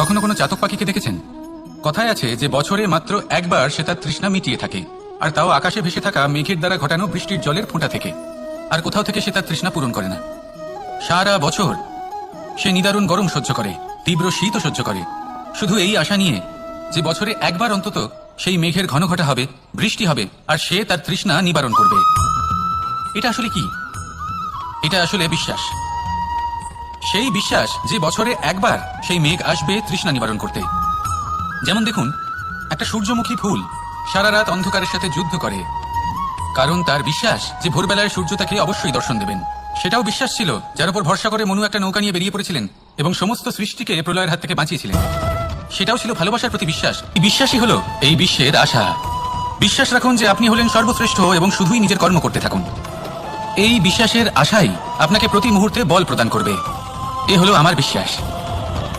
কখনো কোনো চাতক পাখিকে দেখেছেন? কথায় আছে যে বছরে মাত্র একবার সে তার তৃষ্ণা মিটিয়ে থাকে, আর তাও আকাশে ভেসে থাকা মেঘের দ্বারা ঘটানো বৃষ্টির জলের ফোঁটা থেকে। আর কোথাও থেকে সে তার তৃষ্ণা পূরণ করে না। সারা বছর সে নিদারুণ গরম সহ্য করে, তীব্র শীতও সহ্য করে, শুধু এই আশা নিয়ে যে বছরে একবার অন্তত সেই মেঘের ঘন ঘটা হবে, বৃষ্টি হবে, আর সে তার তৃষ্ণা নিবারণ করবে। এটা আসলে কি? এটা আসলে বিশ্বাস। সেই বিশ্বাস যে বছরে একবার সেই মেঘ আসবে তৃষ্ণা নিবারণ করতে। যেমন দেখুন, একটা সূর্যমুখী ফুল সারা রাত অন্ধকারের সাথে যুদ্ধ করে, কারণ তার বিশ্বাস যে ভোরবেলায় সূর্য তাকে অবশ্যই দর্শন দেবেন। সেটাও বিশ্বাস ছিল যার উপর ভরসা করে মনু একটা নৌকা নিয়ে বেরিয়ে পড়েছিলেন এবং সমস্ত সৃষ্টিকে প্রলয়ের হাত থেকে বাঁচিয়েছিলেন। সেটাও ছিল ভালোবাসার প্রতি বিশ্বাস। এই বিশ্বাসই হলো এই বিশ্বের আশা। বিশ্বাস রাখুন যে আপনি হলেন সর্বশ্রেষ্ঠ এবং শুধুই নিজের কর্ম করতে থাকুন। এই বিশ্বাসের আশাই আপনাকে প্রতি মুহূর্তে বল প্রদান করবে। এ হলো আমার বিশ্বাস।